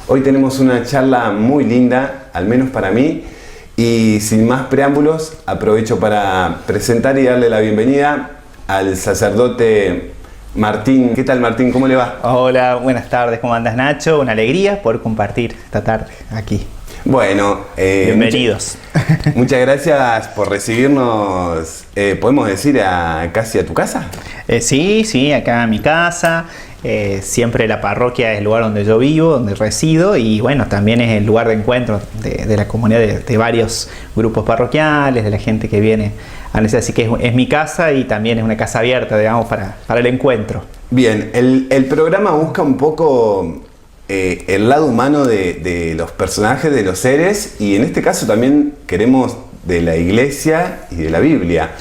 Hoy tenemos una charla muy linda, al menos para mí, y sin más preámbulos, aprovecho para presentar y darle la bienvenida al sacerdote Martín. ¿Qué tal, Martín? ¿Cómo le va? Hola, buenas tardes. ¿Cómo andas, Nacho? Una alegría poder compartir esta tarde aquí. Bueno, bienvenidos. Muchas gracias por recibirnos, ¿podemos decir casi a tu casa? Sí, acá en mi casa. Siempre la parroquia es el lugar donde yo vivo, donde resido, y bueno, también es el lugar de encuentro de la comunidad, de varios grupos parroquiales, de la gente que viene a la. Así que es mi casa y también es una casa abierta, digamos, para el encuentro. Bien, el programa busca un poco el lado humano de los personajes, de los seres, y en este caso también queremos de la iglesia y de la Biblia.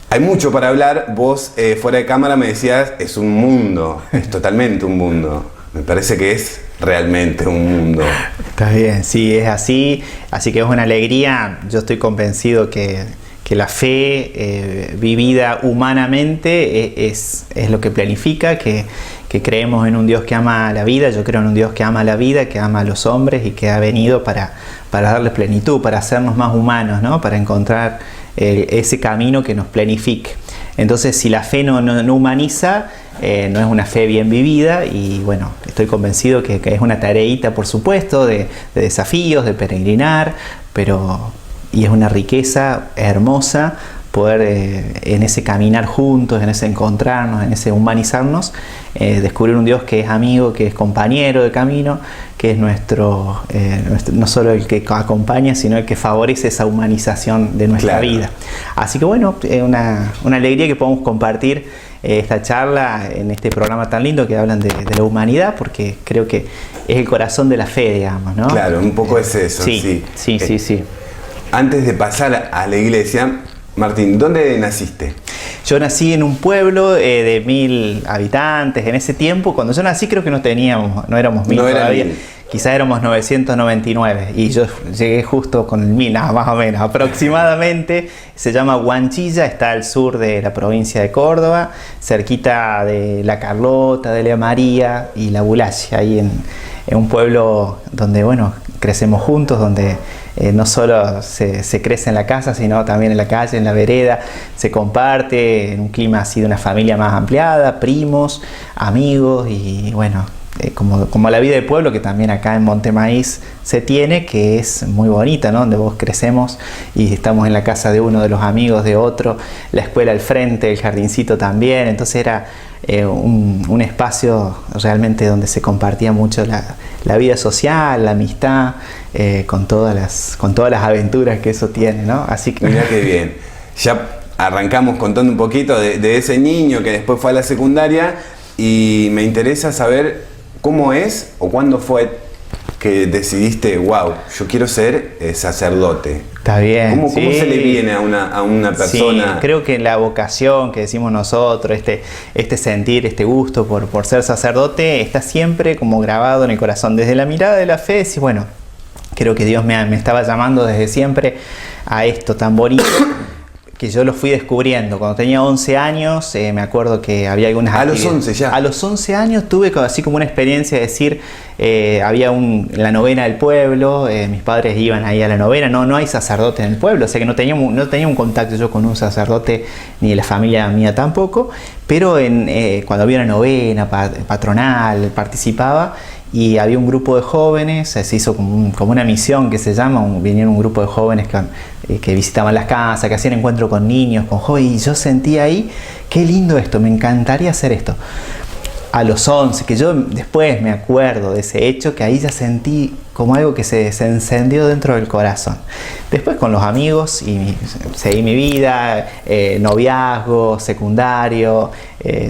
Hay mucho para hablar. Vos fuera de cámara me decías, es un mundo, es totalmente un mundo. Me parece que es realmente un mundo. Está bien, sí, es así. Así que es una alegría. Yo estoy convencido que la fe vivida humanamente es lo que planifica, que creemos en un Dios que ama la vida. Yo creo en un Dios que ama la vida, que ama a los hombres y que ha venido para darles plenitud, para hacernos más humanos, ¿no? Para encontrar ese camino que nos planifique. Entonces, si la fe no humaniza, no es una fe bien vivida, y bueno, estoy convencido que es una tareita, por supuesto, de desafíos, de peregrinar, y es una riqueza hermosa poder en ese caminar juntos, en ese encontrarnos, en ese humanizarnos, descubrir un Dios que es amigo, que es compañero de camino, que es nuestro no solo el que acompaña, sino el que favorece esa humanización de nuestra vida. Así que bueno, una alegría que podamos compartir esta charla en este programa tan lindo que hablan de la humanidad, porque creo que es el corazón de la fe, digamos, ¿no? Claro, un poco es eso. Sí. Antes de pasar a la iglesia, Martín, ¿dónde naciste? Yo nací en un pueblo de 1000 habitantes. En ese tiempo, cuando yo nací, creo que no éramos 1000 todavía. Quizás éramos 999 y yo llegué justo con el 1000, más o menos, aproximadamente. Se llama Huanchilla, está al sur de la provincia de Córdoba, cerquita de La Carlota, de La María y La Bulacia, ahí en un pueblo donde, bueno, crecemos juntos, donde no solo se crece en la casa, sino también en la calle, en la vereda, se comparte en un clima así de una familia más ampliada, primos, amigos, y bueno, como la vida de pueblo que también acá en Montemaíz se tiene, que es muy bonita, ¿no? Donde vos crecemos y estamos en la casa de uno de los amigos de otro, la escuela al frente, el jardincito también. Entonces era un espacio realmente donde se compartía mucho la vida social, la amistad, con todas las aventuras que eso tiene, ¿no? Así que mirá qué bien. Ya arrancamos contando un poquito de ese niño que después fue a la secundaria, y me interesa saber cómo es o cuándo fue que decidiste, wow, yo quiero ser sacerdote. Está bien. ¿Cómo se le viene a una persona? Sí, creo que la vocación que decimos nosotros, este sentir, este gusto por ser sacerdote, está siempre como grabado en el corazón. Desde la mirada de la fe, decís, bueno, creo que Dios me estaba llamando desde siempre a esto tan bonito, que yo lo fui descubriendo. Cuando tenía 11 años, me acuerdo que había algunas actividades. ¿A los 11 ya? A los 11 años tuve así como una experiencia de decir, había la novena del pueblo, mis padres iban ahí a la novena, no hay sacerdote en el pueblo, o sea que no tenía un contacto yo con un sacerdote, ni de la familia mía tampoco, pero cuando había una novena patronal, participaba, y había un grupo de jóvenes, se hizo como una misión que se llama, vinieron un grupo de jóvenes que visitaban las casas, que hacían encuentro con niños, con jóvenes, y yo sentía ahí, qué lindo esto, me encantaría hacer esto. A los 11, que yo después me acuerdo de ese hecho, que ahí ya sentí como algo que se encendió dentro del corazón. Después con los amigos, y seguí mi vida, noviazgo, secundario,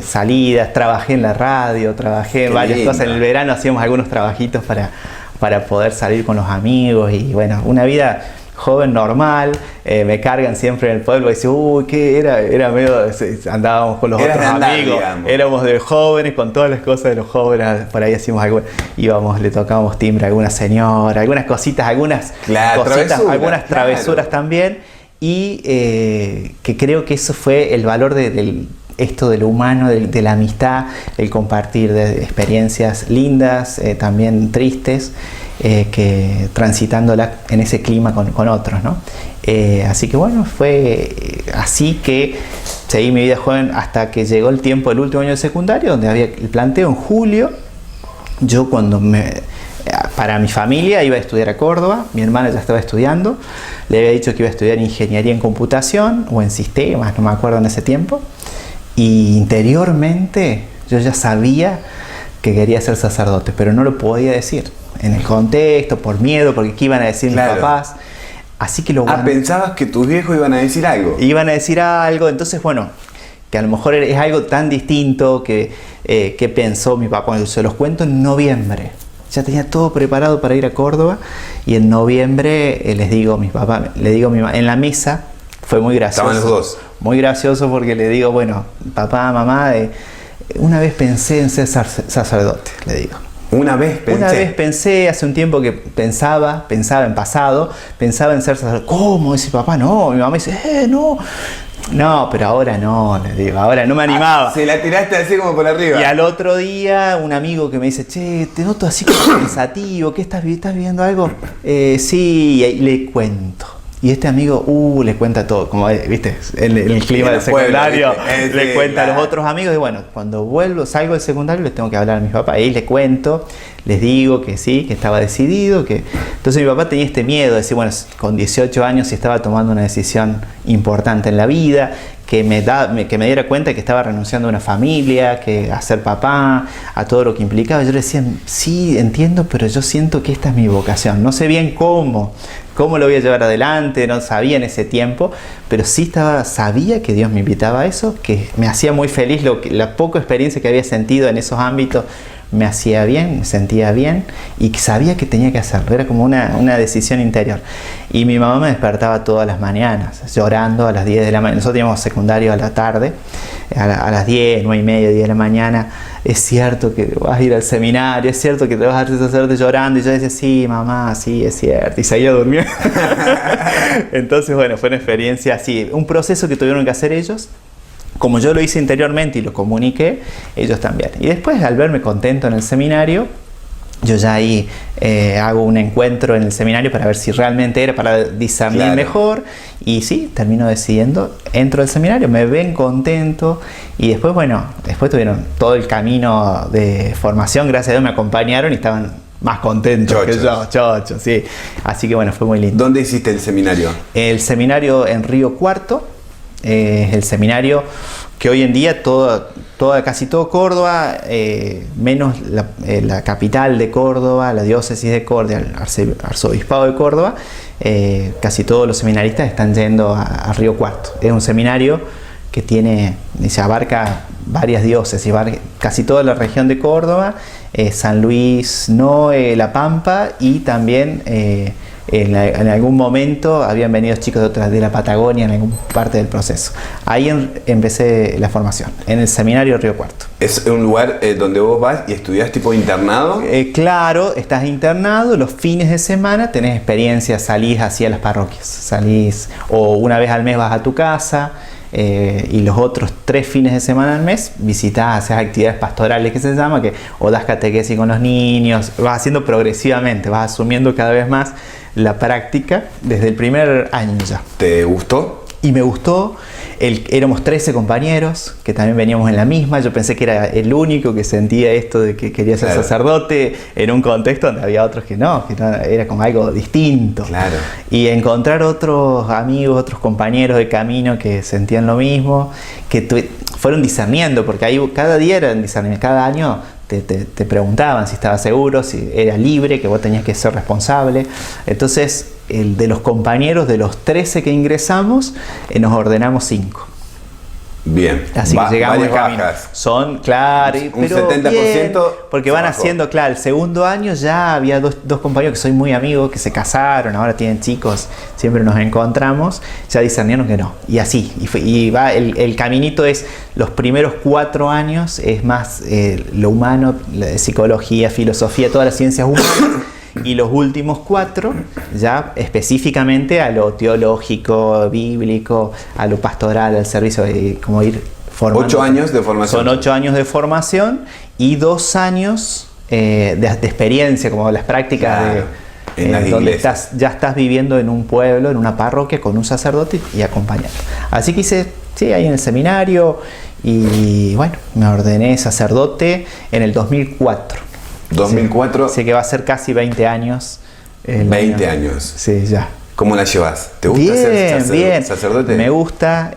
salidas, trabajé en la radio, trabajé en varias cosas. En el verano hacíamos algunos trabajitos para poder salir con los amigos, y bueno, una vida joven normal. Me cargan siempre en el pueblo y dicen, uy, ¿qué era medio? Andábamos con los otros amigos, digamos. Éramos de jóvenes, con todas las cosas de los jóvenes. Por ahí hacíamos le tocábamos timbre a alguna señora, algunas cositas, algunas travesuras también. Y que creo que eso fue el valor esto de lo humano, de la amistad, el compartir de experiencias lindas, también tristes, que transitándola en ese clima con otros, ¿no? Así que bueno, fue así que seguí mi vida joven hasta que llegó el tiempo del último año de secundario, donde había el planteo en julio. Yo para mi familia iba a estudiar a Córdoba, mi hermana ya estaba estudiando, le había dicho que iba a estudiar ingeniería en computación o en sistemas, no me acuerdo en ese tiempo, y interiormente yo ya sabía que quería ser sacerdote, pero no lo podía decir en el contexto, por miedo, porque qué iban a decir mis papás. Así que pensabas que tus viejos iban a decir algo. Iban a decir algo, entonces bueno, que a lo mejor es algo tan distinto que pensó mi papá. Se los cuento en noviembre. Ya tenía todo preparado para ir a Córdoba y en noviembre les digo a mi papá, le digo a mi mamá, en la misa, fue muy gracioso. Estaban los dos. Muy gracioso porque le digo, bueno, papá, mamá, una vez pensé en ser sacerdote, le digo. Una vez pensé, hace un tiempo que pensaba en pasado, pensaba en ser sacerdote. ¿Cómo? Dice papá, no. Mi mamá dice, no. No, pero ahora no, le digo, ahora no me animaba. Se la tiraste así como por arriba. Y al otro día, un amigo que me dice, che, te noto así como pensativo, ¿qué estás viviendo algo? Sí, y le cuento. Y este amigo, le cuenta todo, como viste, en el clima del secundario, le cuenta a los otros amigos, y bueno, cuando salgo del secundario les tengo que hablar a mis papás, y les cuento, les digo que sí, que estaba decidido, que... Entonces mi papá tenía este miedo de decir, bueno, con 18 años si estaba tomando una decisión importante en la vida, que me diera cuenta que estaba renunciando a una familia, que a ser papá, a todo lo que implicaba. Yo le decía, sí, entiendo, pero yo siento que esta es mi vocación. No sé bien cómo lo voy a llevar adelante, no sabía en ese tiempo, pero sí sabía que Dios me invitaba a eso, que me hacía muy feliz, la poca experiencia que había sentido en esos ámbitos me hacía bien, me sentía bien y sabía que tenía que hacerlo, era como una decisión interior. Y mi mamá me despertaba todas las mañanas, llorando a las 10 de la mañana, nosotros teníamos secundario a la tarde, a las 10, 9 y media, 10 de la mañana, es cierto que vas a ir al seminario, es cierto que te vas a hacer sacerdote, llorando, y yo decía, sí, mamá, sí, es cierto, y seguía durmiendo. Entonces, bueno, fue una experiencia así, un proceso que tuvieron que hacer ellos. Como yo lo hice interiormente y lo comuniqué, ellos también. Y después, al verme contento en el seminario, yo ya ahí hago un encuentro en el seminario para ver si realmente era, para discernir mejor. Y sí, termino decidiendo, entro al seminario, me ven contento. Y después, bueno, tuvieron todo el camino de formación, gracias a Dios me acompañaron y estaban más contentos que yo, chochos, sí. Así que bueno, fue muy lindo. ¿Dónde hiciste el seminario? El seminario en Río Cuarto. Es el seminario que hoy en día casi todo Córdoba, menos la capital de Córdoba, la diócesis de Córdoba, el arzobispado de Córdoba, casi todos los seminaristas están yendo a Río Cuarto. Es un seminario que se abarca varias diócesis, casi toda la región de Córdoba, San Luis, La Pampa y también... En algún momento habían venido chicos de la Patagonia en alguna parte del proceso. Ahí empecé la formación, en el seminario Río Cuarto. ¿Es un lugar donde vos vas y estudiás tipo internado? Claro, estás internado, los fines de semana tenés experiencias, salís hacia las parroquias, o una vez al mes vas a tu casa, y los otros 3 fines de semana al mes visitás, haces actividades pastorales que se llama, o das catequesis con los niños, vas haciendo progresivamente, vas asumiendo cada vez más la práctica desde el primer año ya. ¿Te gustó? Y me gustó. Éramos 13 compañeros que también veníamos en la misma. Yo pensé que era el único que sentía esto de que quería ser sacerdote en un contexto donde había otros que no, era como algo distinto. Claro. Y encontrar otros amigos, otros compañeros de camino que sentían lo mismo, que fueron discerniendo, porque ahí cada día era discernimiento, cada año te preguntaban si estabas seguro, si era libre, que vos tenías que ser responsable. Entonces, de los compañeros, de los 13 que ingresamos, nos ordenamos 5. Bien. Así que llegamos al camino. Bajas. Son, claro, un 70%. Bien, porque van haciendo, claro, el segundo año ya había dos compañeros que soy muy amigos, que se casaron, ahora tienen chicos, siempre nos encontramos, ya discernieron que no. Y así, y va el caminito es, los primeros 4 años es más lo humano, la psicología, filosofía, todas las ciencias humanas. Y los últimos 4 ya específicamente a lo teológico, bíblico, a lo pastoral, al servicio, como ir formando. 8 años de formación. Son 8 años de formación y 2 años de experiencia, como las prácticas Claro, en las donde iglesias. ya estás viviendo en un pueblo, en una parroquia, con un sacerdote y acompañando. Así que hice, sí, ahí en el seminario y bueno, me ordené sacerdote en el 2004. 2004. Sé que va a ser casi 20 años. 20 años. Sí, ya. ¿Cómo la llevas? ¿Te gusta Bien, ser bien. sacerdote? Me gusta,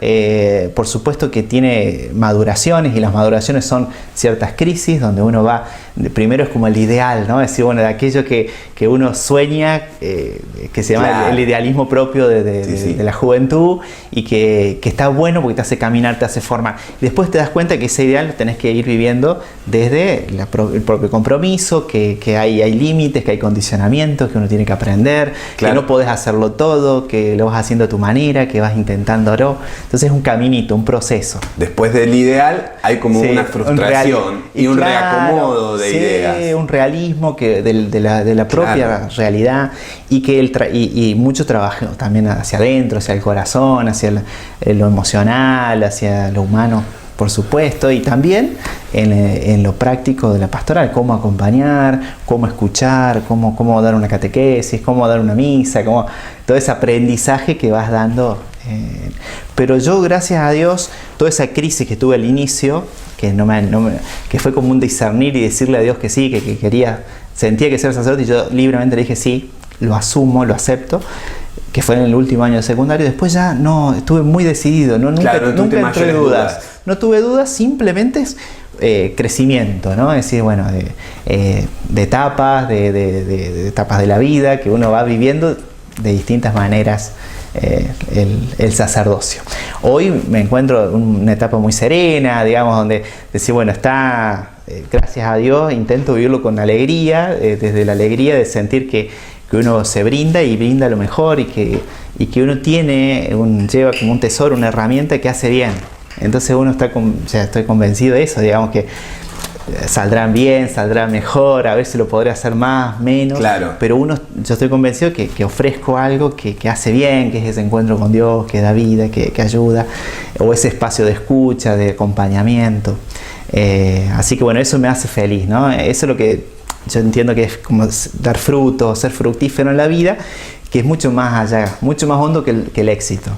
por supuesto que tiene maduraciones y las maduraciones son ciertas crisis donde uno va, primero es como el ideal, ¿no? Es decir, bueno, de aquello que uno sueña, que se llama Claro. el idealismo propio de la juventud y que está bueno porque te hace caminar, te hace formar. Después te das cuenta que ese ideal lo tenés que ir viviendo desde el propio compromiso, que hay límites, que hay condicionamientos, que uno tiene que aprender, Claro. que no podés hacerlo todo, que lo vas haciendo a tu manera, que vas intentándolo. Entonces es un caminito, un proceso. Después del ideal hay como Sí, una frustración y un claro, reacomodo de sí, ideas. un realismo de la propia Claro. realidad y que y mucho trabajo también hacia adentro, hacia el corazón, hacia lo emocional, hacia lo humano, por supuesto, y también en lo práctico de la pastoral, cómo acompañar, cómo escuchar, cómo dar una catequesis, cómo dar una misa, todo ese aprendizaje que vas dando. Pero yo, gracias a Dios, toda esa crisis que tuve al inicio, que fue como un discernir y decirle a Dios que sí, que sentía que ser sacerdote, y yo libremente le dije sí, lo asumo, lo acepto, que fue en el último año de secundario. Después ya no, estuve muy decidido, nunca entré dudas. No tuve dudas, simplemente es crecimiento, ¿no? Es decir, bueno, de etapas, de etapas de la vida que uno va viviendo de distintas maneras. El sacerdocio. Hoy me encuentro en una etapa muy serena, digamos, donde decir, bueno, gracias a Dios, intento vivirlo con alegría, desde la alegría de sentir que uno se brinda y brinda lo mejor y que uno lleva como un tesoro, una herramienta que hace bien. Entonces uno estoy convencido de eso, digamos que saldrán bien, saldrán mejor, a veces lo podré hacer más, menos, claro. Pero yo estoy convencido que ofrezco algo que hace bien, que es ese encuentro con Dios, que da vida, que ayuda, o ese espacio de escucha, de acompañamiento. Así que bueno, eso me hace feliz, ¿no? Eso es lo que yo entiendo que es como dar fruto, ser fructífero en la vida, que es mucho más allá, mucho más hondo que el éxito.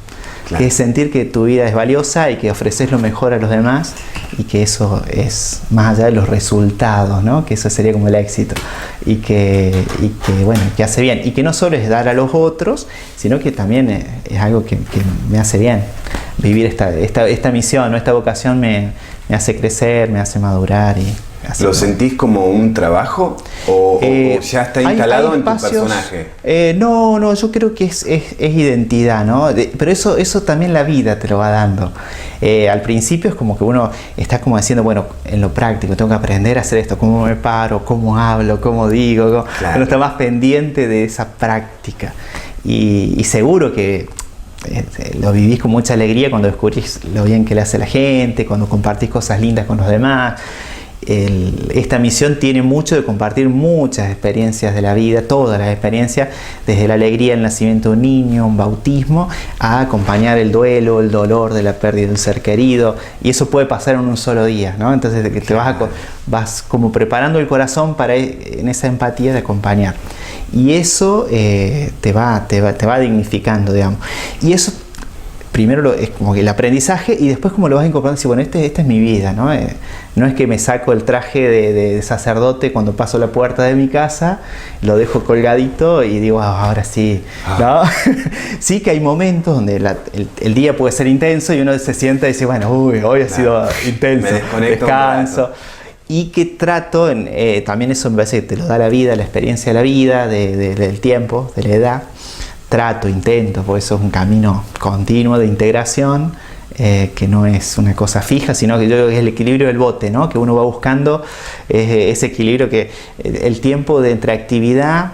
Claro. Que es sentir que tu vida es valiosa y que ofreces lo mejor a los demás y que eso es más allá de los resultados, ¿no? Que eso sería como el éxito y que hace bien y que no solo es dar a los otros, sino que también es algo que me hace bien vivir esta misión, ¿no? Esta vocación me hace crecer, me hace madurar y ¿Lo sentís como un trabajo o ya está instalado en tu personaje? No, yo creo que es identidad, ¿no? Pero eso también la vida te lo va dando. Al principio es como que uno está como diciendo, bueno, en lo práctico tengo que aprender a hacer esto, cómo me paro, cómo hablo, cómo digo, claro. Uno está más pendiente de esa práctica y seguro que lo vivís con mucha alegría cuando descubrís lo bien que le hace la gente, cuando compartís cosas lindas con los demás. Esta misión tiene mucho de compartir muchas experiencias de la vida, todas las experiencias, desde la alegría del nacimiento de un niño, un bautismo, a acompañar el duelo, el dolor de la pérdida de un ser querido, y eso puede pasar en un solo día, ¿no? Entonces te vas como preparando el corazón para en esa empatía de acompañar, y eso te va dignificando, digamos, y eso primero es como que el aprendizaje y después como lo vas incorporando, decir, bueno, esta es mi vida, ¿no? No es que me saco el traje de sacerdote cuando paso la puerta de mi casa, lo dejo colgadito y digo, ahora sí, ¿no? Sí que hay momentos donde el día puede ser intenso y uno se sienta y dice, bueno, hoy ha sido intenso, descanso. Y que trato, también eso me parece que te lo da la vida, la experiencia de la vida, del tiempo, de la edad. Intento, porque eso es un camino continuo de integración, que no es una cosa fija, sino que yo creo que es el equilibrio del bote, ¿no? Que uno va buscando ese equilibrio, que el tiempo entre actividad,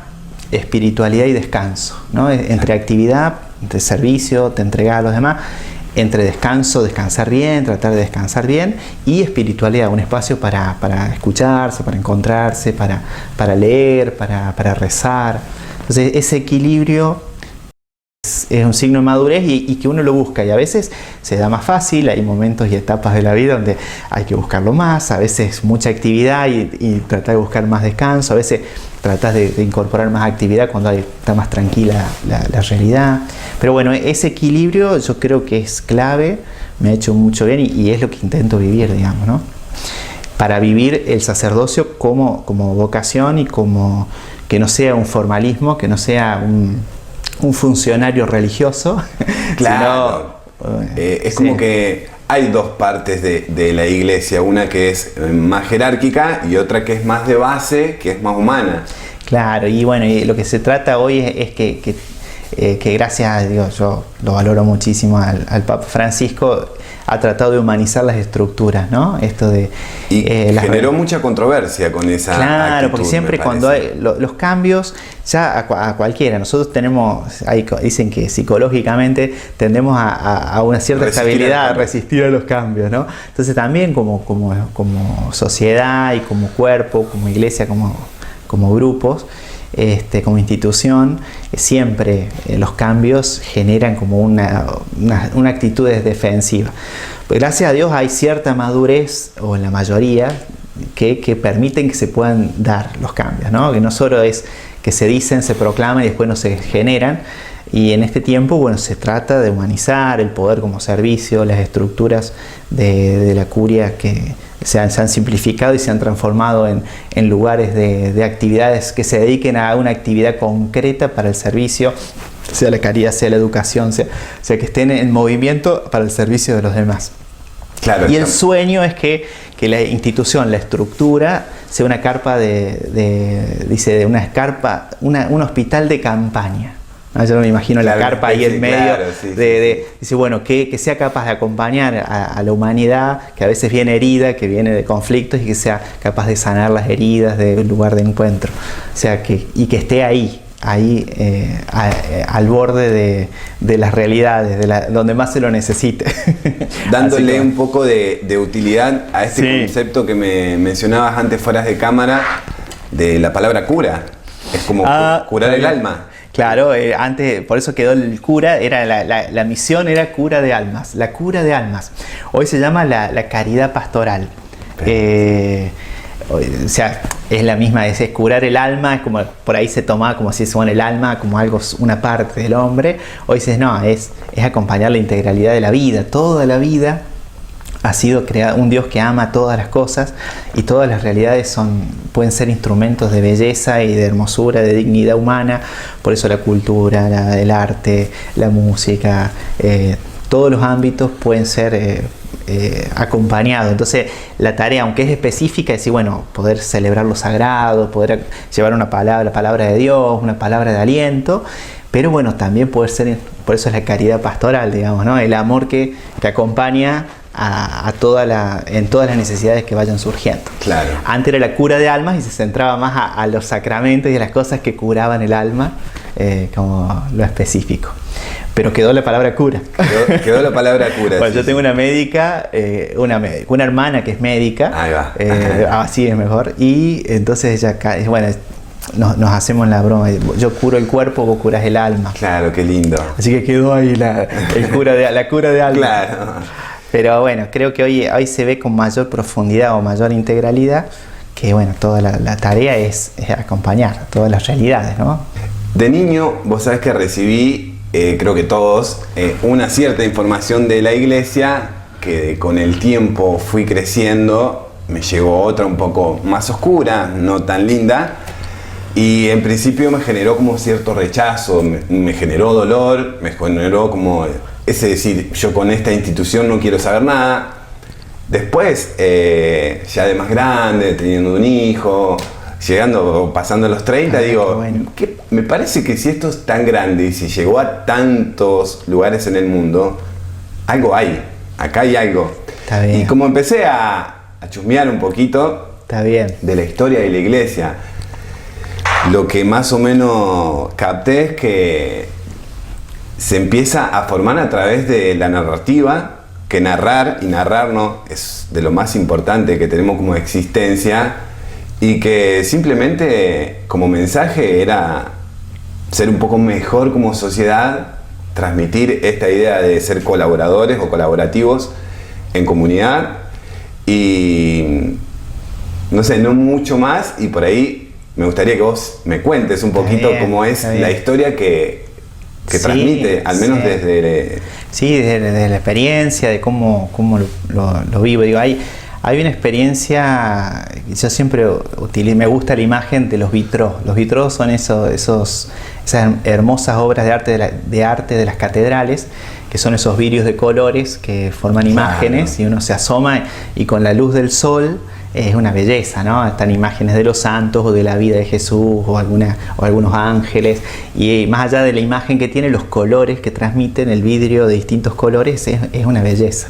espiritualidad y descanso, ¿no? Entre actividad, entre servicio, te entregas a los demás, entre descanso, descansar bien, tratar de descansar bien, y espiritualidad, un espacio para escucharse, para encontrarse, para leer, para rezar. Entonces ese equilibrio un signo de madurez y que uno lo busca, y a veces se da más fácil, hay momentos y etapas de la vida donde hay que buscarlo más, a veces mucha actividad y tratar de buscar más descanso, a veces tratas de incorporar más actividad cuando está más tranquila la realidad. Pero bueno, ese equilibrio yo creo que es clave, me ha hecho mucho bien y es lo que intento vivir, digamos, ¿no? Para vivir el sacerdocio como vocación y como que no sea un formalismo, que no sea un funcionario religioso. Claro. Es como que hay dos partes de la iglesia, una que es más jerárquica y otra que es más de base, que es más humana. Claro, y bueno, y lo que se trata hoy es que gracias a Dios, yo lo valoro muchísimo al Papa Francisco, ha tratado de humanizar las estructuras, ¿no? Esto de... Y generó mucha controversia con esa Claro, actitud, porque siempre cuando hay los cambios, ya a cualquiera, nosotros dicen que psicológicamente tendemos a una cierta estabilidad, a resistir a los cambios, ¿no? Entonces también como sociedad y como cuerpo, como iglesia, como grupos, como institución, siempre los cambios generan como una actitud defensiva. Pues gracias a Dios hay cierta madurez, o en la mayoría, que permiten que se puedan dar los cambios, ¿no? Que no solo es que se dicen, se proclaman y después no se generan. Y en este tiempo, bueno, se trata de humanizar el poder como servicio, las estructuras de la curia que se han simplificado y se han transformado en lugares de actividades que se dediquen a una actividad concreta para el servicio, sea la caridad, sea la educación, sea que estén en movimiento para el servicio de los demás. Claro, y el sueño es que la institución, la estructura, sea una carpa un hospital de campaña. Yo no me imagino la carpa ahí en medio, dice, bueno, que sea capaz de acompañar a la humanidad, que a veces viene herida, que viene de conflictos, y que sea capaz de sanar las heridas del lugar de encuentro. O sea, que esté ahí al borde de las realidades, donde más se lo necesite. Dándole un poco de utilidad a este concepto que me mencionabas antes fuera de cámara, de la palabra cura. Es como curar el alma. Claro, antes, por eso quedó el cura, la misión era cura de almas, la cura de almas. Hoy se llama la caridad pastoral. O sea, es la misma, es curar el alma, es como por ahí se toma como si fuera el alma como algo, una parte del hombre. Hoy dices, no, es acompañar la integralidad de la vida, toda la vida. Ha sido creado un Dios que ama todas las cosas, y todas las realidades pueden ser instrumentos de belleza y de hermosura, de dignidad humana. Por eso la cultura, el arte, la música, todos los ámbitos pueden ser acompañados. Entonces la tarea, aunque es específica, es decir, bueno, poder celebrar lo sagrado, poder llevar la palabra de Dios, una palabra de aliento, pero bueno, también poder ser, por eso es la caridad pastoral, digamos, ¿no? El amor que acompaña en todas las necesidades que vayan surgiendo. Claro. Antes era la cura de almas y se centraba más a los sacramentos y a las cosas que curaban el alma, como lo específico. Pero quedó la palabra cura. Quedó la palabra cura. Bueno, yo tengo una médica, una hermana que es médica. Ahí va. Así es mejor. Y entonces ella, bueno, nos hacemos la broma. Yo curo el cuerpo, vos curás el alma. Claro, qué lindo. Así que quedó ahí la cura de alma. Claro. Pero bueno, creo que hoy se ve con mayor profundidad o mayor integralidad que, bueno, toda la tarea es acompañar todas las realidades, ¿no? De niño, vos sabés que recibí, creo que todos, una cierta información de la iglesia que con el tiempo fui creciendo, me llegó otra un poco más oscura, no tan linda, y en principio me generó como cierto rechazo, me generó dolor, me generó como ese decir, yo con esta institución no quiero saber nada. Después, ya de más grande, teniendo un hijo, pasando los 30, digo, bueno. Me parece que si esto es tan grande y si llegó a tantos lugares en el mundo, algo hay, acá hay algo. Está bien. Y como empecé a chusmear un poquito Está bien. de la historia de la iglesia, lo que más o menos capté es que se empieza a formar a través de la narrativa, que narrar y narrarnos es de lo más importante que tenemos como existencia, y que simplemente como mensaje era ser un poco mejor como sociedad, transmitir esta idea de ser colaboradores o colaborativos en comunidad. Y no sé, no mucho más, y por ahí me gustaría que vos me cuentes un poquito cómo es la historia que transmite, al menos desde... Sí, desde la experiencia, de cómo lo vivo. Digo, hay una experiencia, yo siempre me gusta la imagen de los vitrós. Los vitrós son esas hermosas obras de arte de las catedrales, que son esos vidrios de colores que forman imágenes, y uno se asoma y con la luz del sol es una belleza, ¿no? Están imágenes de los santos o de la vida de Jesús o algunos ángeles, y más allá de la imagen que tiene, los colores que transmiten el vidrio de distintos colores es una belleza.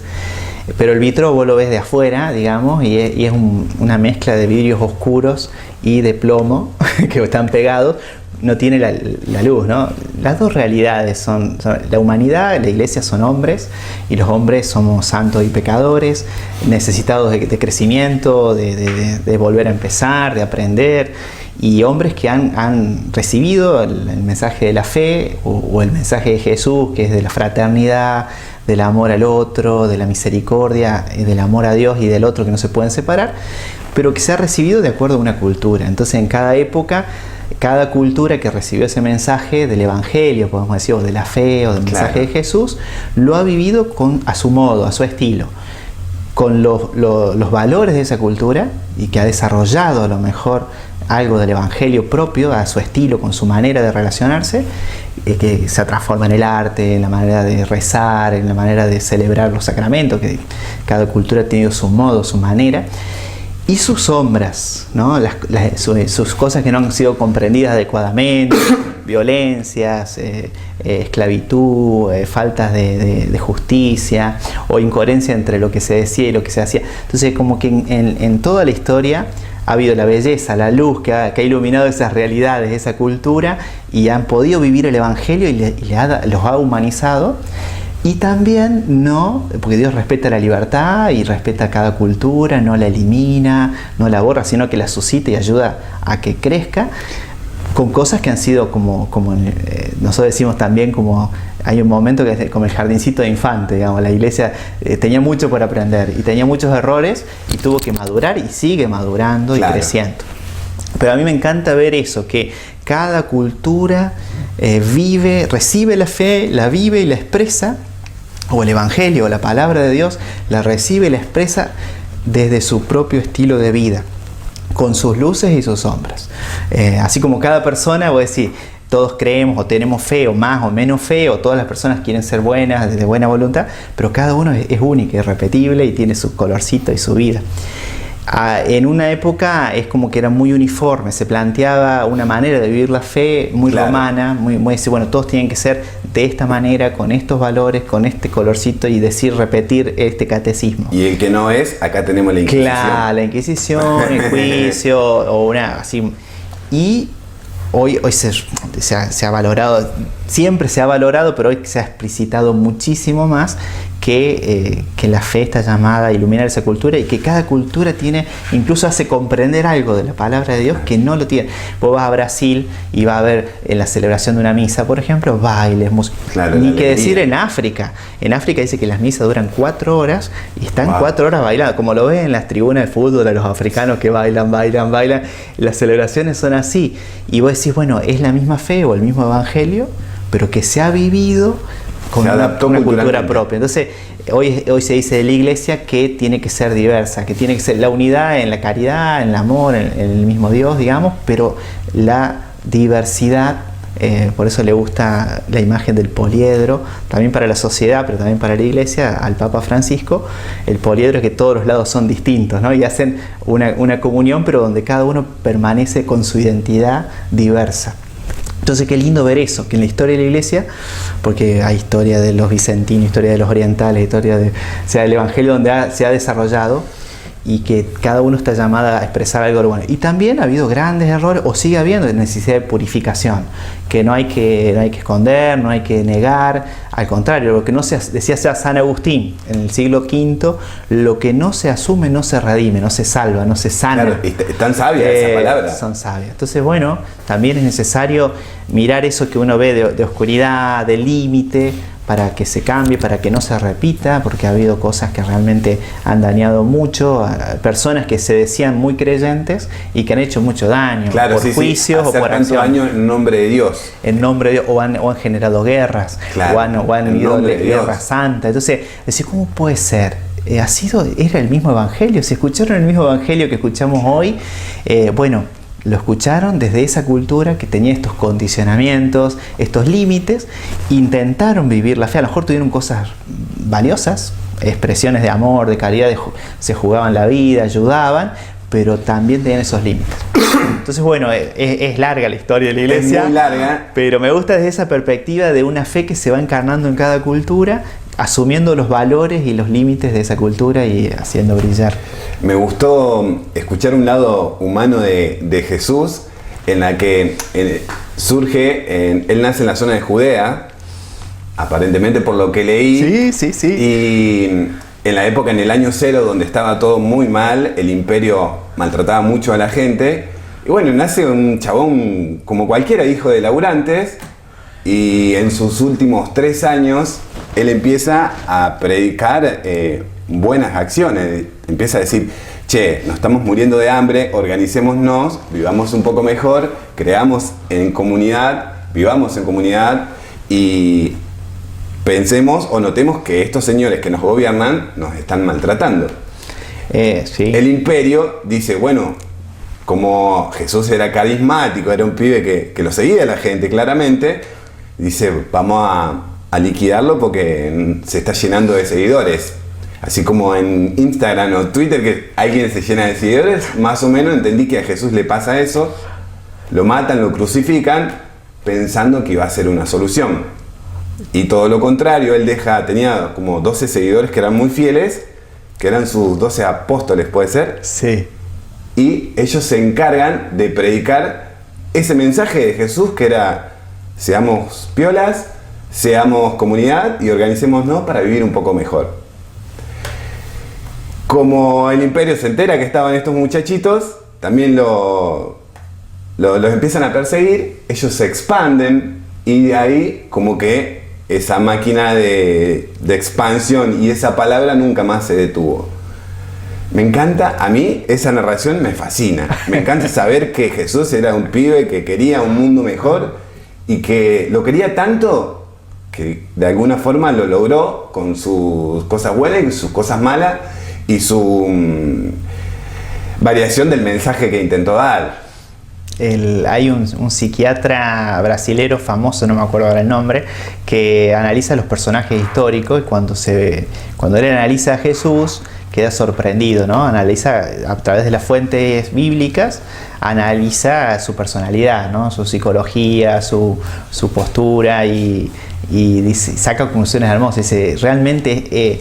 Pero el vitró vos lo ves de afuera, digamos, y es una mezcla de vidrios oscuros y de plomo que están pegados. No tiene la luz, ¿no? Las dos realidades son la humanidad, la iglesia son hombres, y los hombres somos santos y pecadores, necesitados de crecimiento, de volver a empezar, de aprender, y hombres que han recibido el mensaje de la fe o el mensaje de Jesús, que es de la fraternidad, del amor al otro, de la misericordia, del amor a Dios y del otro, que no se pueden separar, pero que se ha recibido de acuerdo a una cultura. Entonces, en cada época, cada cultura que recibió ese mensaje del Evangelio, podemos decir, o de la fe, o del mensaje de Jesús, lo ha vivido a su modo, a su estilo, con los valores de esa cultura, y que ha desarrollado a lo mejor algo del Evangelio propio, a su estilo, con su manera de relacionarse, que se transforma en el arte, en la manera de rezar, en la manera de celebrar los sacramentos, que cada cultura ha tenido su modo, su manera. Y sus sombras, ¿no? Sus cosas que no han sido comprendidas adecuadamente, violencias, esclavitud, faltas de justicia o incoherencia entre lo que se decía y lo que se hacía. Entonces, como que en toda la historia ha habido la belleza, la luz que ha iluminado esas realidades, esa cultura, y han podido vivir el Evangelio y los ha humanizado. Y también porque Dios respeta la libertad y respeta a cada cultura, no la elimina, no la borra, sino que la suscita y ayuda a que crezca, con cosas que han sido como nosotros decimos también, como hay un momento que es como el jardincito de infante, digamos, la iglesia tenía mucho por aprender y tenía muchos errores y tuvo que madurar y sigue madurando y creciendo. Pero a mí me encanta ver eso, que cada cultura recibe la fe, la vive y la expresa, o el Evangelio, o la palabra de Dios, la recibe y la expresa desde su propio estilo de vida, con sus luces y sus sombras. Así como cada persona, voy a decir, todos creemos o tenemos fe, o más o menos fe, o todas las personas quieren ser buenas, de buena voluntad, pero cada uno es único, es irrepetible y tiene su colorcito y su vida. En una época es como que era muy uniforme, se planteaba una manera de vivir la fe muy romana, muy decir, bueno, todos tienen que ser de esta manera, con estos valores, con este colorcito, y repetir este catecismo. Y el que no es, acá tenemos la Inquisición. Claro, la Inquisición, el juicio, o una así. Y hoy se ha valorado, siempre se ha valorado, pero hoy se ha explicitado muchísimo más que la fe está llamada a iluminar esa cultura, y que cada cultura incluso hace comprender algo de la palabra de Dios que no lo tiene. Vos vas a Brasil y vas a ver en la celebración de una misa, por ejemplo, bailes, música. Ni que decir en África. En África dice que las misas duran 4 horas y están 4 horas bailando, como lo ven en las tribunas de fútbol a los africanos que bailan. Las celebraciones son así. Y vos decís, bueno, es la misma fe o el mismo evangelio, pero que se ha vivido con una cultura propia. Entonces, hoy se dice de la iglesia que tiene que ser diversa, que tiene que ser la unidad en la caridad, en el amor, en el mismo Dios, digamos, pero la diversidad, por eso le gusta la imagen del poliedro, también para la sociedad, pero también para la iglesia, al Papa Francisco. El poliedro es que todos los lados son distintos, ¿no? Y hacen una comunión, pero donde cada uno permanece con su identidad diversa. Entonces, qué lindo ver eso, que en la historia de la iglesia, porque hay historia de los vicentinos, historia de los orientales, historia del Evangelio donde se ha desarrollado, y que cada uno está llamado a expresar algo bueno. Y también ha habido grandes errores, o sigue habiendo necesidad de purificación, que no hay que esconder, no hay que negar. Al contrario, lo que no se decía San Agustín en el siglo V, lo que no se asume no se redime, no se salva, no se sana. Claro, tan sabia esa palabra. Son sabias. Entonces, bueno, también es necesario mirar eso que uno ve de oscuridad, de límite, para que se cambie, para que no se repita, porque ha habido cosas que realmente han dañado mucho a personas que se decían muy creyentes y que han hecho mucho daño, claro, por juicios o por tanto daño en nombre de Dios. En nombre de Dios, o han generado guerras, claro, o han habido guerra santa. Entonces, decir, ¿cómo puede ser? Era el mismo evangelio. Si escucharon el mismo evangelio que escuchamos hoy, bueno, lo escucharon desde esa cultura que tenía estos condicionamientos, estos límites, intentaron vivir la fe. A lo mejor tuvieron cosas valiosas, expresiones de amor, de caridad, se jugaban la vida, ayudaban, pero también tenían esos límites. Entonces, bueno, es larga la historia de la iglesia. Es muy larga. Pero me gusta desde esa perspectiva de una fe que se va encarnando en cada cultura, asumiendo los valores y los límites de esa cultura y haciendo brillar. Me gustó escuchar un lado humano de Jesús, en la que él nace en la zona de Judea, aparentemente por lo que leí. Sí. Y en la época, en el año 0, donde estaba todo muy mal, el imperio maltrataba mucho a la gente. Y bueno, nace un chabón como cualquiera, hijo de laburantes, y en sus últimos 3 años, él empieza a predicar buenas acciones. Empieza a decir, che, nos estamos muriendo de hambre, organicémonos, vivamos un poco mejor, creamos en comunidad, vivamos en comunidad y pensemos o notemos que estos señores que nos gobiernan nos están maltratando. Sí. El imperio dice, bueno, como Jesús era carismático, era un pibe que lo seguía la gente claramente, dice, vamos a liquidarlo porque se está llenando de seguidores. Así como en Instagram o Twitter que alguien se llena de seguidores, más o menos entendí que a Jesús le pasa eso, lo matan, lo crucifican, pensando que iba a ser una solución. Y todo lo contrario, él tenía como 12 seguidores que eran muy fieles, que eran sus 12 apóstoles, ¿puede ser? Sí. Y ellos se encargan de predicar ese mensaje de Jesús que era, seamos piolas, seamos comunidad y organicémonos para vivir un poco mejor. Como el imperio se entera que estaban estos muchachitos, también los empiezan a perseguir, ellos se expanden y de ahí como que esa máquina de expansión y esa palabra nunca más se detuvo. Me encanta, a mí esa narración me fascina. Me encanta saber que Jesús era un pibe que quería un mundo mejor y que lo quería tanto que de alguna forma lo logró con sus cosas buenas y sus cosas malas y su variación del mensaje que intentó dar. Hay un psiquiatra brasilero famoso, no me acuerdo ahora el nombre, que analiza los personajes históricos y cuando él analiza a Jesús queda sorprendido, ¿no? Analiza a través de las fuentes bíblicas, analiza su personalidad, ¿no? Su psicología, su postura y dice, saca conclusiones hermosas. Dice, realmente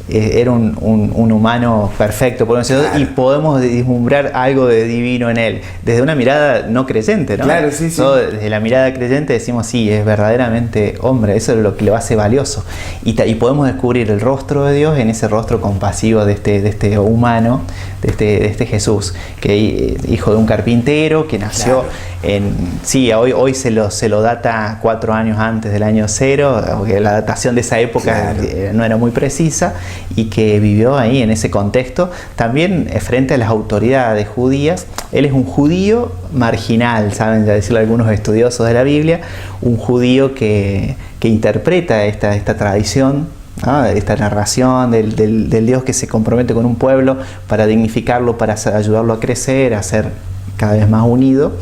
era un humano perfecto, podemos decir, claro. Y podemos vislumbrar algo de divino en él, desde una mirada no creyente, ¿no? Claro, sí. Desde la mirada creyente decimos, sí, es verdaderamente hombre, eso es lo que lo hace valioso. Y podemos descubrir el rostro de Dios en ese rostro compasivo de este humano, de este Jesús, que hijo de un carpintero, que nació, claro. Hoy se lo data 4 años antes del año 0, porque la datación de esa época, claro, no era muy precisa, y que vivió ahí en ese contexto, también frente a las autoridades judías. Él es un judío marginal, saben ya decirlo algunos estudiosos de la Biblia, un judío que interpreta esta tradición, ¿no? Esta narración del Dios que se compromete con un pueblo para dignificarlo, para ayudarlo a crecer, a ser cada vez más unido,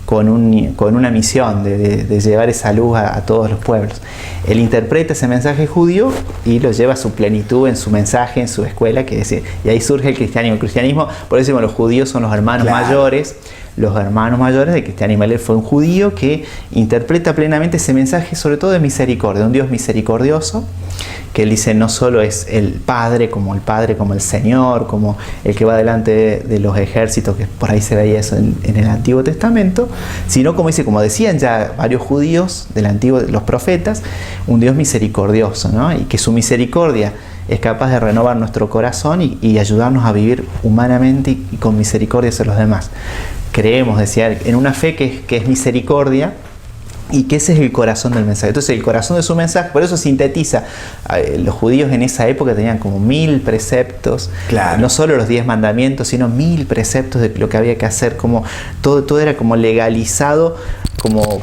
con una misión de llevar esa luz a todos los pueblos. Él interpreta ese mensaje judío y lo lleva a su plenitud en su mensaje, en su escuela, que es, y ahí surge el cristianismo. El cristianismo, por eso decimos, los judíos son los hermanos mayores. Los hermanos mayores de Cristian Imeler fue un judío que interpreta plenamente ese mensaje, sobre todo de misericordia, de un Dios misericordioso, que él dice no solo es el Padre, como el Señor, como el que va delante de los ejércitos, que por ahí se veía eso en el Antiguo Testamento, sino como dice, como decían ya varios judíos del Antiguo, los profetas, un Dios misericordioso, ¿no? Y que su misericordia es capaz de renovar nuestro corazón y ayudarnos a vivir humanamente y con misericordia hacia los demás. Creemos, decía, en una fe que es misericordia y que ese es el corazón del mensaje. Entonces el corazón de su mensaje, por eso sintetiza, los judíos en esa época tenían como 1000 preceptos, no solo los 10 mandamientos, sino 1000 preceptos de lo que había que hacer, como todo era como legalizado,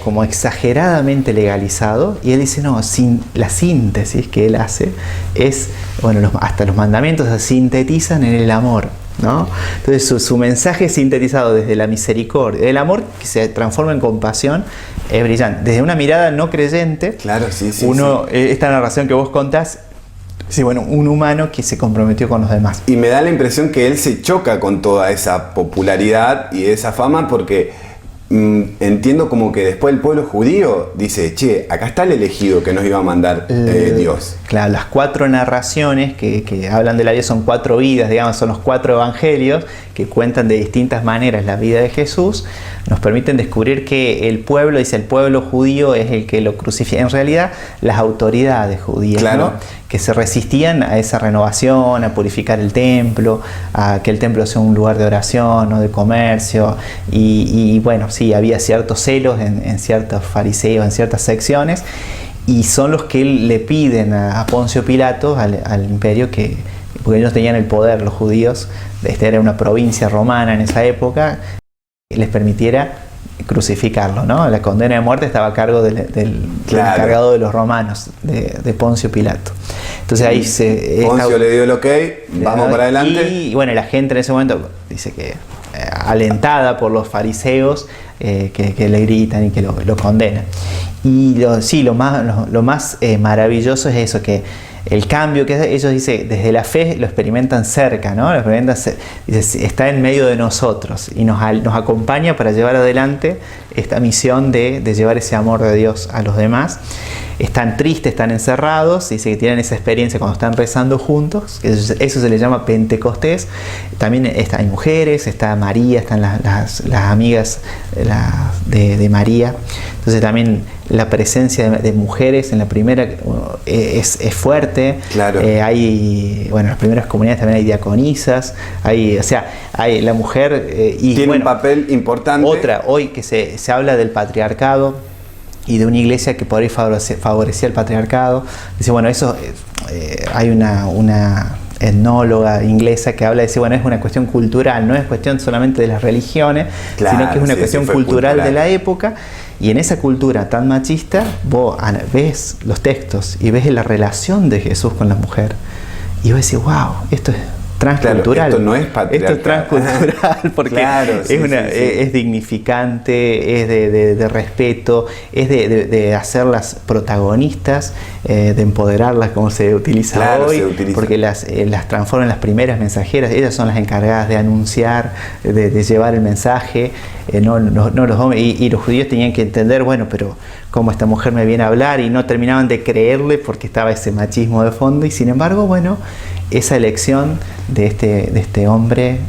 como exageradamente legalizado, y él dice, no, la síntesis que él hace es, bueno, hasta los mandamientos se sintetizan en el amor, ¿no? Entonces su mensaje sintetizado desde la misericordia, el amor que se transforma en compasión, es brillante. Desde una mirada no creyente, esta narración que vos contás, sí, bueno, un humano que se comprometió con los demás. Y me da la impresión que él se choca con toda esa popularidad y esa fama porque entiendo como que después el pueblo judío dice, che, acá está el elegido que nos iba a mandar Dios. Claro, las 4 narraciones que hablan de la vida son 4 vidas, digamos, son los 4 evangelios que cuentan de distintas maneras la vida de Jesús, nos permiten descubrir que el pueblo judío es el que lo crucifica. En realidad, las autoridades judías, ¿no? Que se resistían a esa renovación, a purificar el templo, a que el templo sea un lugar de oración, no de comercio, y bueno, sí, había ciertos celos en ciertos fariseos, en ciertas secciones, y son los que le piden a Poncio Pilato, al imperio, porque ellos tenían el poder, los judíos, esta era una provincia romana en esa época, les permitiera crucificarlo, ¿no? La condena de muerte estaba a cargo del encargado de los romanos, de Poncio Pilato. Entonces ahí Poncio le dio el ok, vamos para adelante. Y bueno, la gente en ese momento dice que alentada por los fariseos, que le gritan y que lo condenan. Y lo más maravilloso es eso, que el cambio que ellos dicen desde la fe lo experimentan cerca, ¿no? Está en medio de nosotros y nos acompaña para llevar adelante esta misión de llevar ese amor de Dios a los demás. Están tristes, están encerrados, dice que tienen esa experiencia cuando están rezando juntos, eso se le llama Pentecostés. También hay mujeres, está María, están las amigas de María. Entonces también la presencia de mujeres en la primera es fuerte. Claro. En las primeras comunidades también hay diaconisas, hay la mujer tiene un papel importante. Otra, hoy que se habla del patriarcado y de una iglesia que por ahí favorecía el patriarcado. Dice, bueno, eso hay una etnóloga inglesa que habla de decir, bueno, es una cuestión cultural, no es cuestión solamente de las religiones, sino que es una cuestión cultural de la época. Y en esa cultura tan machista, vos ves los textos y ves la relación de Jesús con la mujer. Y vos decís, wow, esto es transcultural. Esto no es patriarcal. Esto es transcultural porque es dignificante, es de respeto, es de hacerlas protagonistas, de empoderarlas como se utiliza hoy, porque las transforman en las primeras mensajeras. Ellas son las encargadas de anunciar, de llevar el mensaje, no los hombres. Y los judíos tenían que entender, bueno, pero cómo esta mujer me viene a hablar, y no terminaban de creerle porque estaba ese machismo de fondo. Y sin embargo, bueno, esa elección de este hombre,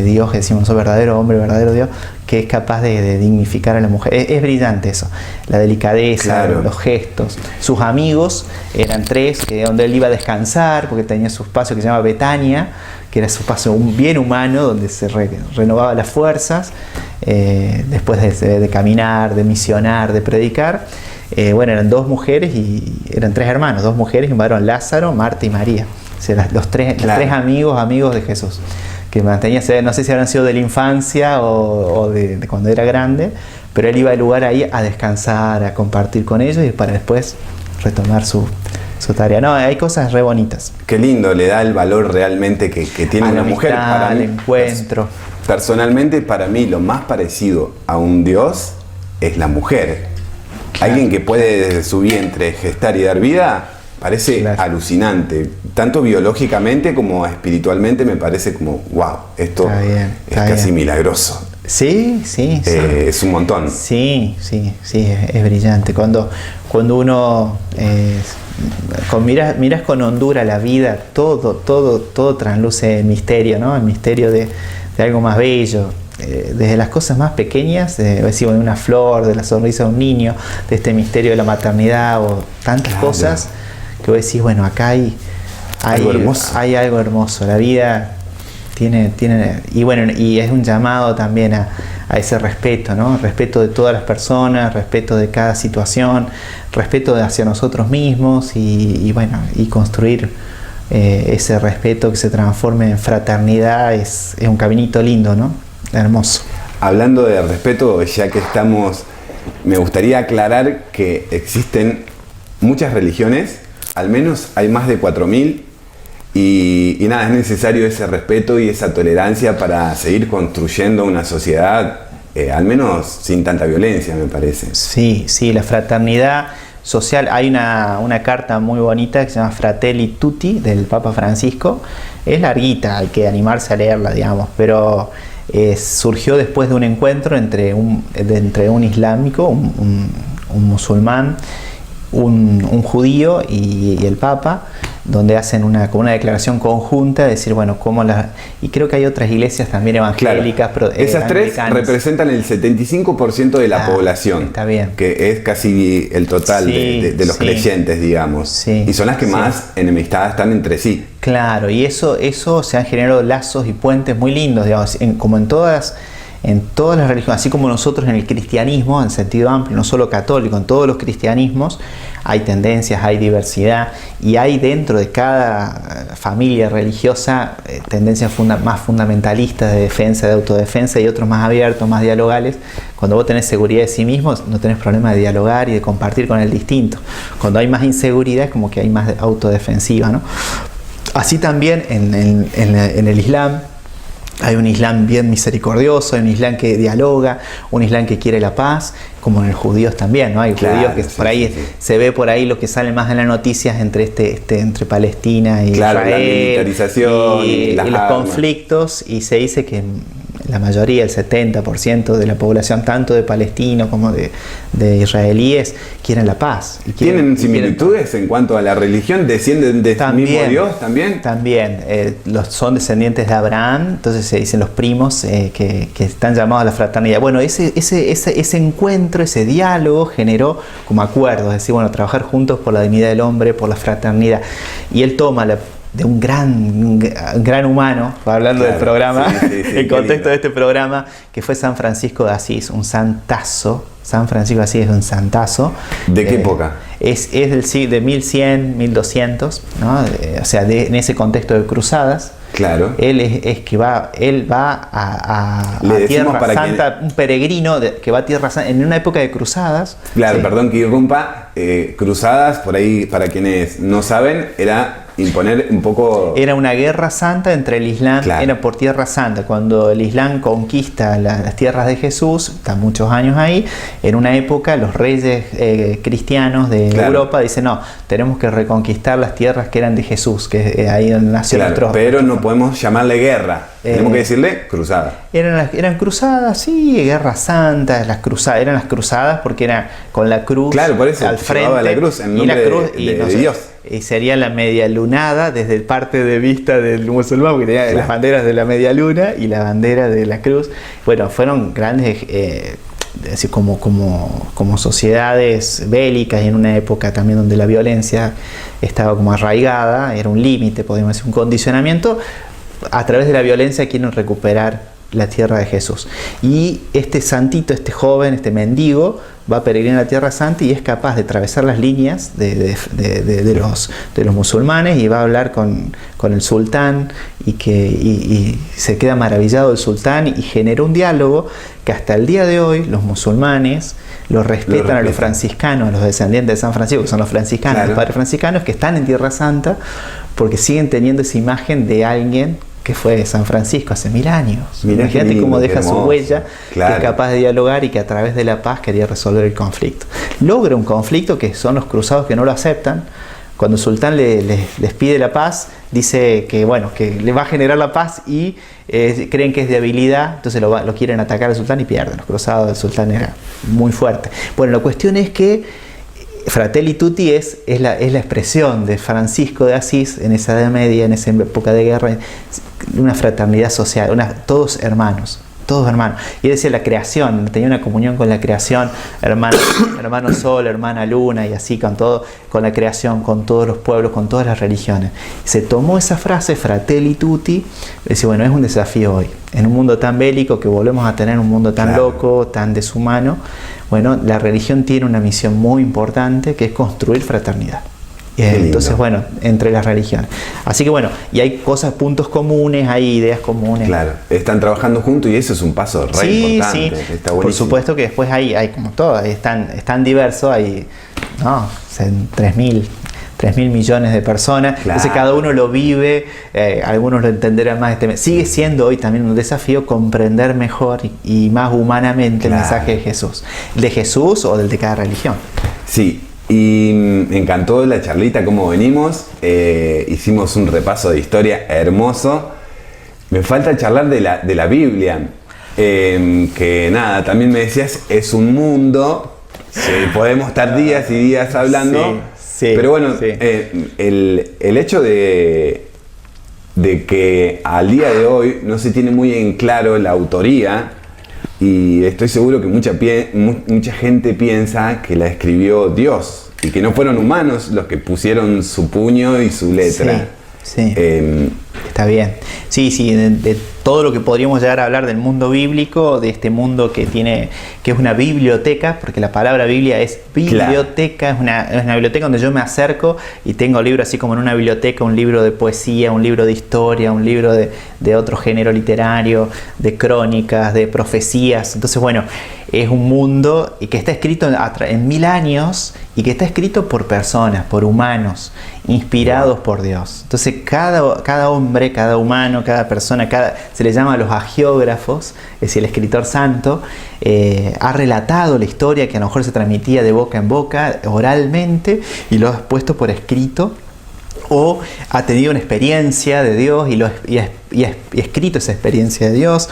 Dios, que decimos, verdadero hombre, verdadero Dios, que es capaz de dignificar a la mujer. Es brillante eso, la delicadeza, los gestos. Sus amigos eran 3, donde él iba a descansar, porque tenía su espacio que se llama Betania, que era su espacio bien humano, donde se renovaba las fuerzas, después de caminar, de misionar, de predicar. Eran 2 mujeres y eran 3 hermanos, 2 mujeres y un varón, Lázaro, Marta y María. O sea, los tres amigos de Jesús, que mantenía, no sé si habrán sido de la infancia o de cuando era grande, pero él iba al lugar ahí a descansar, a compartir con ellos y para después retomar su tarea. No, hay cosas re bonitas. Qué lindo, le da el valor realmente que tiene una mujer. Para mí, el encuentro. Personalmente, para mí, lo más parecido a un Dios es la mujer. Claro. Alguien que puede desde su vientre gestar y dar vida, parece alucinante. Tanto biológicamente como espiritualmente me parece como, wow, esto está es casi bien. milagroso. Sí. Es un montón. Sí, es brillante. Cuando uno miras con hondura la vida, todo trasluce el misterio, ¿no? El misterio de algo más bello. Desde las cosas más pequeñas, decimos, de una flor, de la sonrisa de un niño, de este misterio de la maternidad o tantas cosas que vos decís, bueno, acá hay algo hermoso. La vida tiene y es un llamado también a ese respeto, ¿no? Respeto de todas las personas, respeto de cada situación, respeto hacia nosotros mismos y construir ese respeto que se transforme en fraternidad es un caminito lindo, ¿no? Hermoso. Hablando de respeto, ya que estamos, me gustaría aclarar que existen muchas religiones, al menos hay más de 4.000, y nada, es necesario ese respeto y esa tolerancia para seguir construyendo una sociedad, al menos sin tanta violencia, me parece. Sí, la fraternidad social. Hay una carta muy bonita que se llama Fratelli Tutti del Papa Francisco. Es larguita, hay que animarse a leerla, digamos, pero surgió después de un encuentro entre un islámico, un musulmán, un judío y el Papa, donde hacen una declaración conjunta de decir, bueno, y creo que hay otras iglesias también evangélicas. Claro. Esas tres representan el 75% de la población. Está bien. Que es casi el total de los creyentes, digamos. Sí, y son las que más enemistadas están entre sí. Claro, y eso se han generado lazos y puentes muy lindos, digamos, como en todas las religiones, así como nosotros en el cristianismo, en sentido amplio, no solo católico, en todos los cristianismos hay tendencias, hay diversidad, y hay dentro de cada familia religiosa tendencias más fundamentalistas de defensa, de autodefensa, y otros más abiertos, más dialogales. Cuando vos tenés seguridad de sí mismo, no tenés problema de dialogar y de compartir con el distinto. Cuando hay más inseguridad, es como que hay más autodefensiva, ¿no? Así también en el Islam. Hay un Islam bien misericordioso, hay un Islam que dialoga, un Islam que quiere la paz, como en los judíos también, ¿no? Hay judíos que por ahí se ve por ahí lo que sale más en las noticias entre entre Palestina y Israel, la militarización y los conflictos, y se dice que la mayoría, el 70% de la población, tanto de palestinos como de israelíes, quieren la paz. ¿Tienen similitudes en cuanto a la religión? ¿Descienden de este mismo Dios también? También. Son descendientes de Abraham, entonces se dicen los primos que están llamados a la fraternidad. Bueno, ese encuentro, ese diálogo generó como acuerdos, es decir, bueno, trabajar juntos por la dignidad del hombre, por la fraternidad. Y él toma de un gran humano, hablando del programa, el contexto de este programa, que fue San Francisco de Asís, un santazo. San Francisco de Asís es un santazo. ¿De qué época? Es del siglo de 1100, 1200, ¿no? O sea, en ese contexto de cruzadas. Claro. Él va a Tierra Santa, un peregrino que va a Tierra Santa en una época de cruzadas. Claro, perdón que irrumpa. Cruzadas, por ahí, para quienes no saben, era imponer un poco... Era una guerra santa entre el Islam, era por Tierra Santa. Cuando el Islam conquista las tierras de Jesús, están muchos años ahí, en una época los reyes cristianos de Europa dicen, no, tenemos que reconquistar las tierras que eran de Jesús, que ahí nació nuestro... Pero no podemos llamarle guerra, tenemos que decirle cruzada. Eran cruzadas, sí, guerra santa, eran las cruzadas porque era con la cruz por eso, al frente, la cruz en nombre de Dios. Y sería la media lunada desde el parte de vista del musulmán, porque tenía las banderas de la media luna y la bandera de la cruz. Bueno, fueron grandes, decir, como sociedades bélicas, y en una época también donde la violencia estaba como arraigada, era un límite, podemos decir, un condicionamiento. A través de la violencia quieren recuperar la tierra de Jesús. Y este santito, este joven, este mendigo, va a peregrinar a la Tierra Santa y es capaz de atravesar las líneas de los musulmanes, y va a hablar con el sultán, y se queda maravillado el sultán, y generó un diálogo que hasta el día de hoy los musulmanes lo respetan a los franciscanos, a los descendientes de San Francisco, que son los franciscanos, los padres franciscanos, que están en Tierra Santa, porque siguen teniendo esa imagen de alguien que fue San Francisco hace 1000 años. Mirá Imagínate lindo, cómo deja hermoso. su huella, Claro. que es capaz de dialogar y que a través de la paz quería resolver el conflicto. Logra un conflicto que son los cruzados que no lo aceptan. Cuando el sultán les pide la paz, dice que bueno, que le va a generar la paz y creen que es de habilidad, entonces lo quieren atacar al sultán y pierden. Los cruzados del sultán era muy fuerte. Bueno, la cuestión es que Fratelli Tutti es la expresión de Francisco de Asís en esa Edad Media, en esa época de guerra, una fraternidad social, todos hermanos. Todos hermanos. Y él decía la creación, tenía una comunión con la creación, hermano sol, hermana luna, y así con todo, con la creación, con todos los pueblos, con todas las religiones. Se tomó esa frase, Fratelli Tutti, y dice, bueno, es un desafío hoy. En un mundo tan bélico, que volvemos a tener un mundo tan loco, tan deshumano, bueno, la religión tiene una misión muy importante, que es construir fraternidad. Entonces, bueno, entre las religiones. Así que bueno, y hay cosas, puntos comunes, hay ideas comunes. Claro, están trabajando juntos y eso es un paso re importante. Sí, está por buenísimo. supuesto que después hay como todo, es tan diverso, hay 3.000 millones de personas, Claro. entonces cada uno lo vive, algunos lo entenderán más. Sigue siendo hoy también un desafío comprender mejor y más humanamente el mensaje de Jesús. ¿El de Jesús o del de cada religión? Sí, y me encantó la charlita, cómo venimos. Hicimos un repaso de historia hermoso. Me falta charlar de la Biblia, que nada, también me decías, es un mundo, podemos estar días y días hablando, Sí, pero bueno, sí. El hecho de que al día de hoy no se tiene muy en claro la autoría, y estoy seguro que mucha gente piensa que la escribió Dios y que no fueron humanos los que pusieron su puño y su letra. Sí. Está bien. Sí, de todo lo que podríamos llegar a hablar del mundo bíblico, de este mundo que es una biblioteca, porque la palabra Biblia es biblioteca, claro. Es una biblioteca donde yo me acerco y tengo libros así como en una biblioteca, un libro de poesía, un libro de historia, un libro de otro género literario, de crónicas, de profecías. Entonces, bueno, es un mundo y que está escrito en 1000 años y que está escrito por personas, por humanos, inspirados por Dios. Entonces, cada hombre, cada humano, cada persona, se le llama a los agiógrafos, es decir, el escritor santo, ha relatado la historia que a lo mejor se transmitía de boca en boca, oralmente, y lo ha puesto por escrito, o ha tenido una experiencia de Dios y ha escrito esa experiencia de Dios,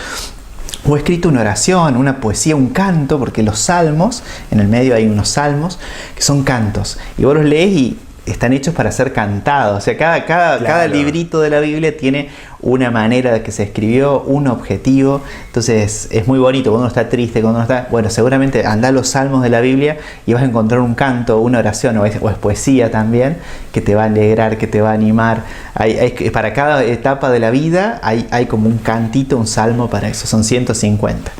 o ha escrito una oración, una poesía, un canto, porque los salmos, en el medio hay unos salmos que son cantos, y vos los lees y están hechos para ser cantados. O sea, cada librito de la Biblia tiene una manera de que se escribió, un objetivo. Entonces es muy bonito. Cuando uno está triste, cuando uno está... Bueno, seguramente andá a los salmos de la Biblia y vas a encontrar un canto, una oración, o es poesía también, que te va a alegrar, que te va a animar. Para cada etapa de la vida hay como un cantito, un salmo para eso. Son 150.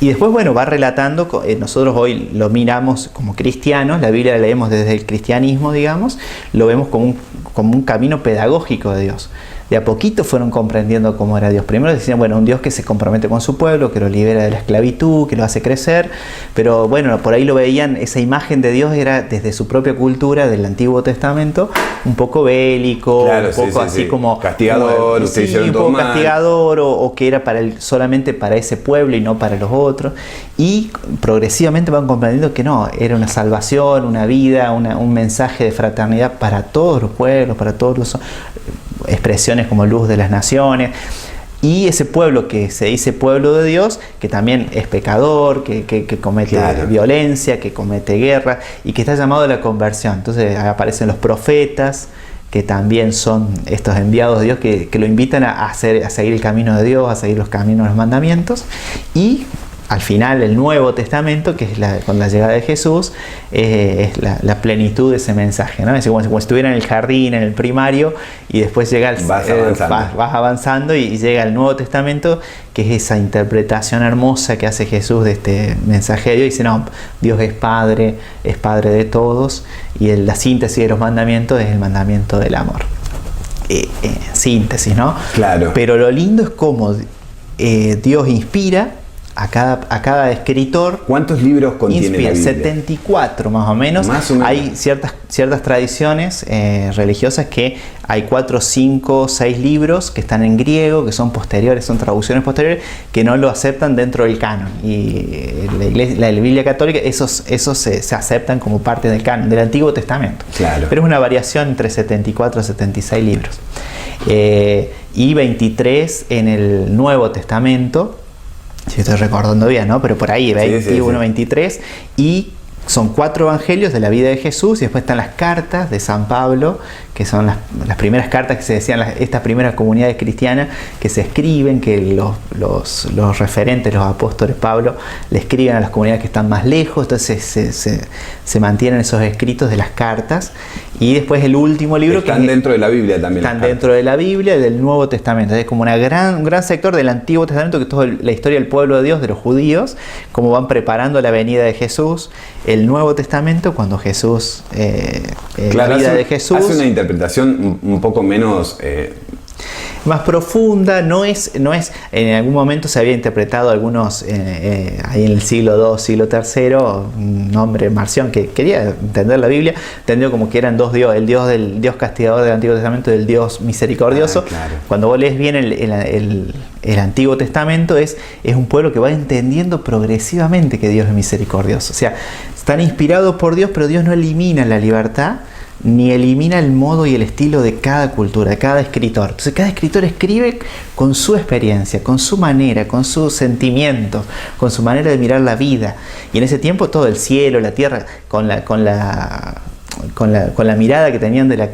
Y después, bueno, va relatando. Nosotros hoy lo miramos como cristianos. La Biblia la leemos desde el cristianismo, digamos. Lo vemos como un camino pedagógico de Dios. De a poquito fueron comprendiendo cómo era Dios. Primero decían, bueno, un Dios que se compromete con su pueblo, que lo libera de la esclavitud, que lo hace crecer, pero bueno, por ahí lo veían, esa imagen de Dios era desde su propia cultura del Antiguo Testamento, un poco bélico, claro, un poco así como castigador, un poco castigador, o que era solamente para ese pueblo y no para los otros, y progresivamente van comprendiendo que no, era una salvación, una vida, un mensaje de fraternidad para todos los pueblos, para todos los expresiones como luz de las naciones, y ese pueblo que se dice pueblo de Dios, que también es pecador, que comete violencia, que comete guerra y que está llamado a la conversión. Entonces aparecen los profetas, que también son estos enviados de Dios que lo invitan a seguir el camino de Dios, a seguir los caminos, los mandamientos, y al final el Nuevo Testamento, que es con la llegada de Jesús, es la plenitud de ese mensaje, ¿no? Es como si estuviera en el jardín, en el primario, y después llega vas avanzando y llega el Nuevo Testamento, que es esa interpretación hermosa que hace Jesús de este mensaje de Dios. Y dice, no, Dios es Padre de todos, y la síntesis de los mandamientos es el mandamiento del amor. Síntesis, ¿no? Claro. Pero lo lindo es cómo Dios inspira a cada escritor. ¿Cuántos libros contiene la Biblia? 74 más o menos. Más o menos. Hay ciertas tradiciones religiosas que hay 4, 5, 6 libros que están en griego, que son posteriores, son traducciones posteriores, que no lo aceptan dentro del canon. Y la Biblia católica, esos se aceptan como parte del canon, del Antiguo Testamento. Claro. Pero es una variación entre 74 y 76 libros. Y 23 en el Nuevo Testamento, si estoy recordando bien, ¿no? Pero por ahí, 21, 23, y son 4 evangelios de la vida de Jesús, y después están las cartas de San Pablo, que son las primeras cartas que se decían, estas primeras comunidades cristianas que se escriben, que los referentes, los apóstoles Pablo, le escriben a las comunidades que están más lejos, entonces se mantienen esos escritos de las cartas. Y después el último libro están dentro de la Biblia también. Están dentro de la Biblia y del Nuevo Testamento. Es como un gran sector del Antiguo Testamento, que es toda la historia del pueblo de Dios, de los judíos, cómo van preparando la venida de Jesús. El Nuevo Testamento, cuando Jesús, la vida de Jesús. Hace una interpretación un poco menos... más profunda, no es, en algún momento se había interpretado algunos, ahí en el siglo II, siglo III, un hombre, Marción, que quería entender la Biblia, entendió como que eran dos dioses, el Dios castigador del Antiguo Testamento y el Dios misericordioso. Claro. Cuando vos lees bien el Antiguo Testamento, es un pueblo que va entendiendo progresivamente que Dios es misericordioso. O sea, están inspirados por Dios, pero Dios no elimina la libertad, ni elimina el modo y el estilo de cada cultura, de cada escritor. Entonces cada escritor escribe con su experiencia, con su manera, con sus sentimientos, con su manera de mirar la vida. Y en ese tiempo todo el cielo, la tierra, con la mirada que tenían de la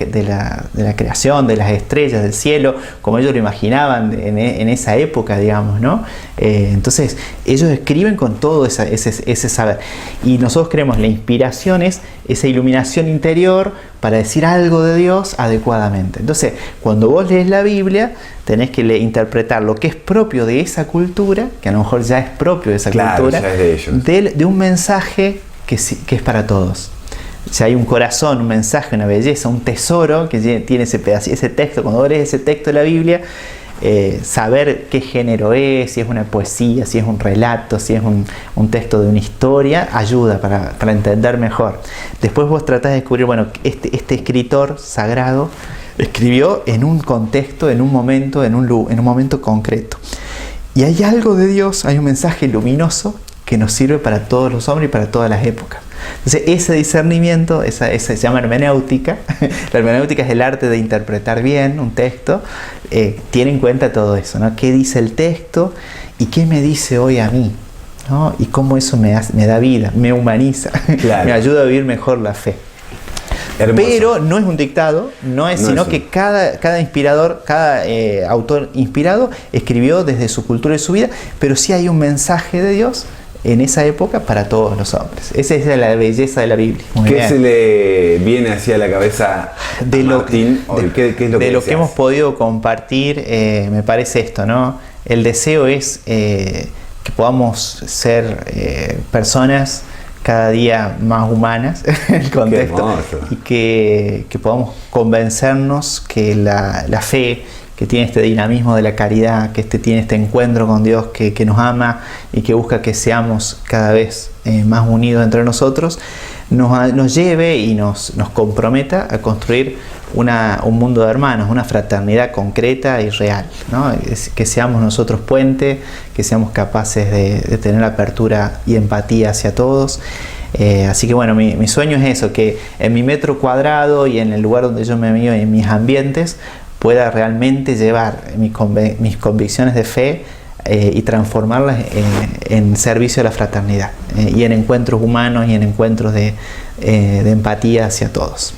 creación, de las estrellas, del cielo, como ellos lo imaginaban en esa época, digamos, ¿no? Entonces ellos escriben con todo ese saber. Y nosotros creemos la inspiración es esa iluminación interior para decir algo de Dios adecuadamente. Entonces, cuando vos lees la Biblia, tenés que interpretar lo que es propio de esa cultura, que a lo mejor ya es propio de esa cultura, ya es de ellos. de un mensaje que es para todos. Si hay un corazón, un mensaje, una belleza, un tesoro que tiene ese pedacito, ese texto, cuando lees ese texto de la Biblia, saber qué género es, si es una poesía, si es un relato, si es un texto de una historia, ayuda para entender mejor. Después vos tratás de descubrir, bueno, este escritor sagrado escribió en un contexto, en un momento, en un momento concreto. Y hay algo de Dios, hay un mensaje luminoso que nos sirve para todos los hombres y para todas las épocas. Entonces ese discernimiento, esa se llama hermenéutica. La hermenéutica es el arte de interpretar bien un texto. Tiene en cuenta todo eso, ¿no? ¿Qué dice el texto y qué me dice hoy a mí? ¿No? Y cómo eso me da vida, me humaniza, claro. Me ayuda a vivir mejor la fe. Hermoso. Pero no es un dictado, sino que cada inspirador, cada autor inspirado escribió desde su cultura y su vida, pero sí hay un mensaje de Dios en esa época para todos los hombres. Esa es la belleza de la Biblia. ¿Qué se le viene hacia la cabeza a Martín? ¿Qué es lo que hemos podido compartir? Me parece esto, ¿no? El deseo es que podamos ser personas cada día más humanas en el contexto, y que podamos convencernos que la fe, que tiene este dinamismo de la caridad, que tiene este encuentro con Dios que nos ama y que busca que seamos cada vez más unidos entre nosotros, nos lleve y nos comprometa a construir un mundo de hermanos, una fraternidad concreta y real, ¿no? Que seamos nosotros puente, que seamos capaces de tener apertura y empatía hacia todos. Así que bueno, mi sueño es eso, que en mi metro cuadrado y en el lugar donde yo me vivo, en mis ambientes, pueda realmente llevar mis convicciones de fe y transformarlas en servicio a la fraternidad y en encuentros humanos y en encuentros de empatía hacia todos.